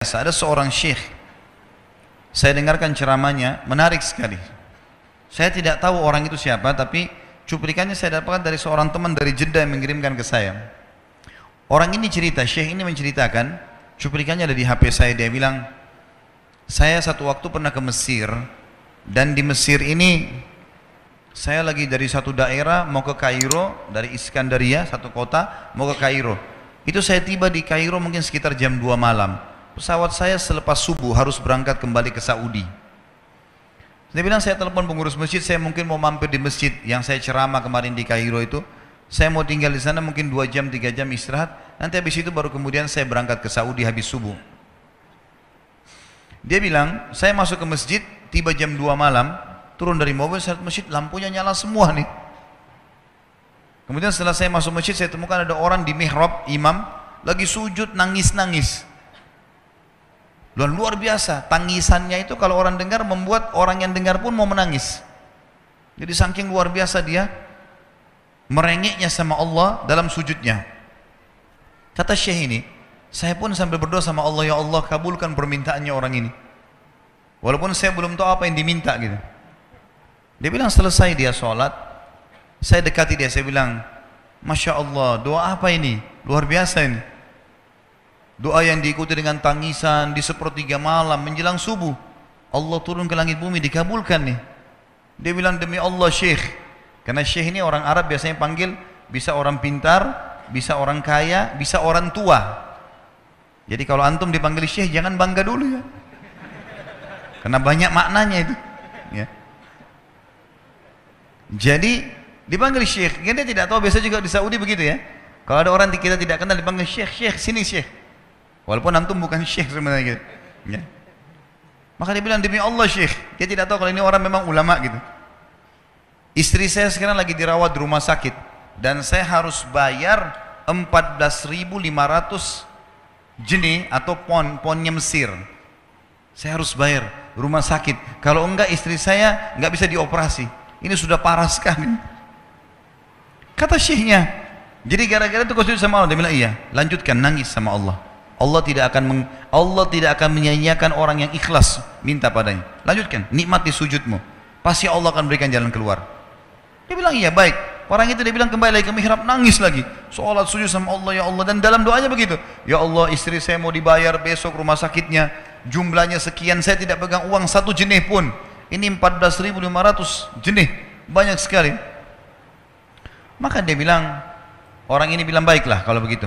Ada seorang syekh, saya dengarkan ceramahnya, menarik sekali. Saya tidak tahu orang itu siapa, tapi cuplikannya saya dapatkan dari seorang teman dari Jeddah yang mengirimkan ke saya. Orang ini cerita, syekh ini menceritakan, cuplikannya ada di HP saya, dia bilang, saya satu waktu pernah ke Mesir, dan di Mesir ini, saya lagi dari satu daerah mau ke Kairo, dari Iskandaria, satu kota, mau ke Kairo. Itu saya tiba di Kairo mungkin sekitar jam 2 malam. Pesawat saya selepas subuh harus berangkat kembali ke Saudi. Dia bilang, saya telepon pengurus masjid, saya mungkin mau mampir di masjid yang saya ceramah kemarin di Kairo itu. Saya mau tinggal di sana mungkin 2 jam, 3 jam istirahat. Nanti habis itu baru kemudian saya berangkat ke Saudi habis subuh. Dia bilang, saya masuk ke masjid, tiba jam 2 malam, turun dari mobil, saya lihat masjid, lampunya nyala semua nih. Kemudian setelah saya masuk masjid, saya temukan ada orang di mihrab, imam, lagi sujud, nangis-nangis. Luar biasa, tangisannya itu kalau orang dengar membuat orang yang dengar pun mau menangis. Jadi saking luar biasa dia merengeknya sama Allah dalam sujudnya. Kata syekh ini, saya pun sambil berdoa sama Allah, ya Allah kabulkan permintaannya orang ini. Walaupun saya belum tahu apa yang diminta gitu. Dia bilang selesai dia sholat, saya dekati dia, saya bilang, Masya Allah, doa apa ini? Luar biasa ini. Doa yang diikuti dengan tangisan di sepertiga malam menjelang subuh. Allah turun ke langit bumi, dikabulkan nih. Dia bilang, demi Allah syekh. Karena syekh ini orang Arab biasanya panggil, bisa orang pintar, bisa orang kaya, bisa orang tua. Jadi kalau antum dipanggil syekh, jangan bangga dulu ya. Karena banyak maknanya itu. Ya. Jadi dipanggil syekh. Dia tidak tahu, biasa juga di Saudi begitu ya. Kalau ada orang kita tidak kenal dipanggil syekh, syekh, sini syekh. Walaupun antum bukan syekh sebenarnya gitu. Ya. Maka dia bilang, demi Allah syekh. Dia tidak tahu kalau ini orang memang ulama gitu. Istri saya sekarang lagi dirawat di rumah sakit. Dan saya harus bayar 14.500 jenih atau ponnya Mesir. Saya harus bayar rumah sakit. Kalau enggak istri saya enggak bisa dioperasi. Ini sudah parah sekali. Kata syekhnya, jadi gara-gara itu kau sujud sama Allah. Dia bilang, iya, lanjutkan nangis sama Allah. Allah tidak akan menyia-nyiakan orang yang ikhlas minta padanya. Lanjutkan, nikmati sujudmu. Pasti Allah akan berikan jalan keluar. Dia bilang, iya baik. Orang itu dia bilang kembali lagi ke mihrab, nangis lagi. Sholat sujud sama Allah, ya Allah. Dan dalam doanya begitu. Ya Allah, istri saya mau dibayar besok rumah sakitnya. Jumlahnya sekian, saya tidak pegang uang 1 jenih pun. Ini 14.500 jenih. Banyak sekali. Maka dia bilang, orang ini bilang, baiklah kalau begitu.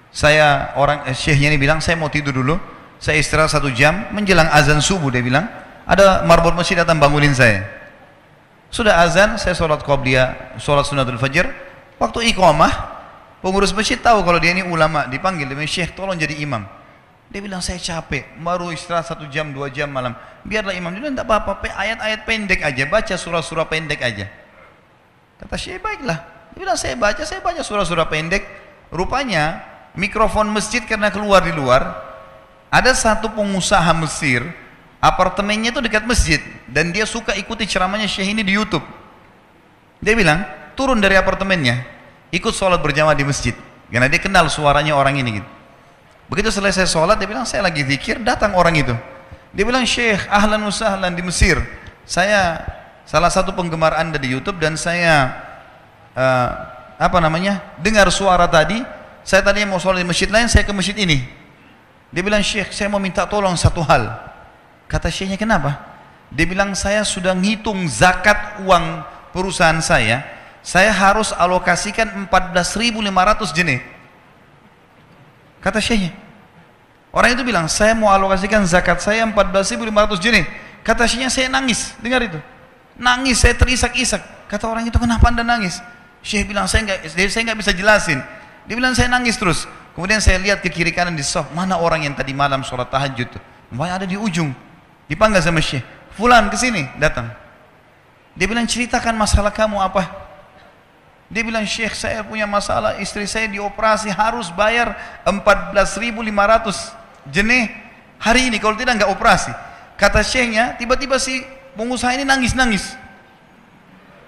Syekhnya ini bilang, saya mau tidur dulu. Saya istirahat 1 jam, menjelang azan subuh dia bilang, ada marbot masjid datang bangunin saya. Sudah azan, saya sholat qobliyah, sholat sunnatul fajr. Waktu iqamah, pengurus masjid tahu kalau dia ini ulama, dipanggil, dia bilang, syekh tolong jadi imam. Dia bilang, saya capek, baru istirahat 1 jam, 2 jam malam. Biarlah imam. Dia bilang, tidak apa-apa, ayat-ayat pendek aja, baca surah-surah pendek aja. Kata syekh, baiklah. Dia bilang, saya baca surah-surah pendek. Rupanya, mikrofon masjid karena keluar di luar, ada satu pengusaha Mesir, apartemennya itu dekat masjid, dan dia suka ikuti ceramahnya syekh ini di YouTube. Dia bilang, turun dari apartemennya, ikut sholat berjamaah di masjid, karena dia kenal suaranya orang ini gitu. Begitu selesai sholat, dia bilang, saya lagi zikir, datang orang itu. Dia bilang, syekh, ahlan wa sahlan di Mesir. Saya salah satu penggemar anda di YouTube, dan saya dengar suara tadi. Saya tadinya mau sholat di masjid lain, saya ke masjid ini. Dia bilang, syekh, saya mau minta tolong satu hal. Kata syekhnya, kenapa? Dia bilang, saya sudah ngitung zakat uang perusahaan saya harus alokasikan 14.500 jenih. Kata syekhnya. Orang itu bilang, saya mau alokasikan zakat saya 14.500 jenih. Kata syekhnya, saya nangis, dengar itu. Nangis, saya terisak-isak. Kata orang itu, kenapa anda nangis? Syekh bilang, saya nggak bisa jelasin. Dia bilang, saya nangis terus. Kemudian saya lihat ke kiri kanan di soft, mana orang yang tadi malam sholat tahajud tuh? Banyak ada di ujung. Dipanggil sama syekh, fulan kesini, datang. Dia bilang, ceritakan masalah kamu apa? Dia bilang, syekh, saya punya masalah, istri saya dioperasi, harus bayar 14.500 jenih hari ini, kalau tidak nggak operasi. Kata syekhnya, tiba-tiba si pengusaha ini nangis-nangis.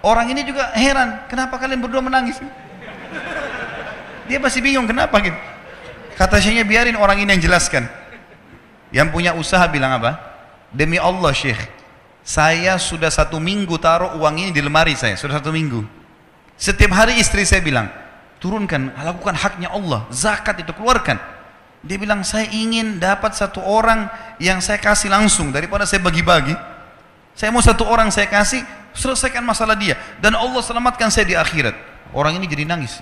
Orang ini juga heran, kenapa kalian berdua menangis? Dia masih bingung kenapa gitu. Kata syekhnya, biarin orang ini yang jelaskan. Yang punya usaha bilang apa? Demi Allah Syekh, saya sudah 1 minggu taruh uang ini di lemari saya, sudah 1 minggu. Setiap hari istri saya bilang, turunkan, lakukan haknya Allah, zakat itu keluarkan. Dia bilang, saya ingin dapat 1 orang yang saya kasih langsung daripada saya bagi-bagi. Saya mau 1 orang saya kasih, selesaikan masalah dia, dan Allah selamatkan saya di akhirat. Orang ini jadi nangis.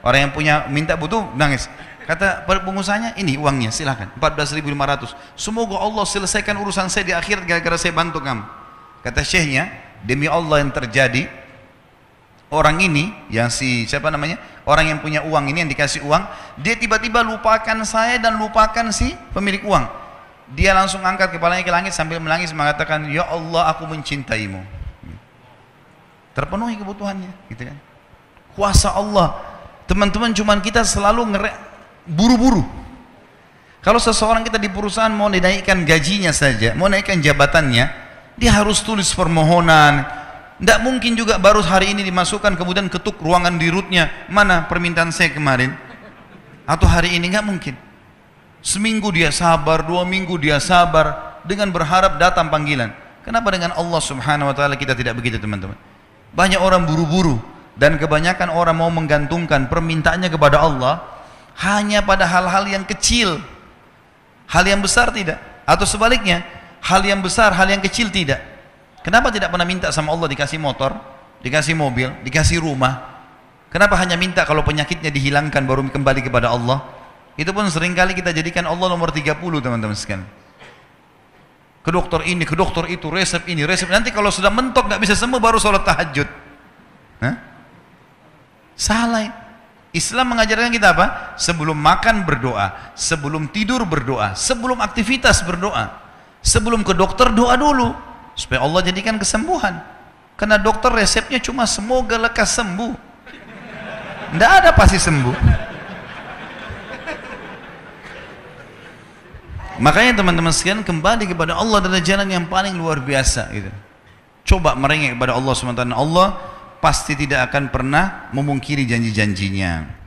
Orang yang punya minta butuh nangis. Kata pengusahanya, ini uangnya silahkan, 14.500. Semoga Allah selesaikan urusan saya di akhirat gara-gara saya bantu kamu. Kata syekhnya, demi Allah yang terjadi, orang ini yang siapa namanya, orang yang punya uang ini, yang dikasih uang, dia tiba-tiba lupakan saya dan lupakan si pemilik uang. Dia langsung angkat kepalanya ke langit sambil menangis mengatakan, ya Allah, aku mencintaimu. Terpenuhi kebutuhannya, gitu kan. Kuasa Allah. Teman-teman, cuman kita selalu buru-buru. Kalau seseorang kita di perusahaan mau dinaikkan gajinya saja, mau naikkan jabatannya, dia harus tulis permohonan. Tidak mungkin juga baru hari ini dimasukkan kemudian ketuk ruangan di rootnya, mana permintaan saya kemarin, atau hari ini, nggak mungkin. Seminggu dia sabar, 2 minggu dia sabar dengan berharap datang panggilan. Kenapa dengan Allah Subhanahu wa taala kita tidak begitu, teman-teman? Banyak orang buru-buru dan kebanyakan orang mau menggantungkan permintaannya kepada Allah hanya pada hal-hal yang kecil. Hal yang besar tidak, atau sebaliknya, hal yang besar, hal yang kecil tidak. Kenapa tidak pernah minta sama Allah dikasih motor, dikasih mobil, dikasih rumah? Kenapa hanya minta kalau penyakitnya dihilangkan baru kembali kepada Allah? Itu pun seringkali kita jadikan Allah nomor 30, teman-teman sekalian. Ke dokter ini, ke dokter itu, resep ini, resep. Nanti kalau sudah mentok nggak bisa sembuh baru sholat tahajud. Hah? Salah. Islam mengajarkan kita apa? Sebelum makan berdoa, sebelum tidur berdoa, sebelum aktivitas berdoa, sebelum ke dokter doa dulu supaya Allah jadikan kesembuhan. Karena dokter resepnya cuma semoga lekas sembuh. Tidak ada pasti sembuh. Makanya teman-teman sekalian, kembali kepada Allah adalah jalan yang paling luar biasa gitu. Coba merengek kepada Allah SWT. Allah pasti tidak akan pernah memungkiri janji-janjinya.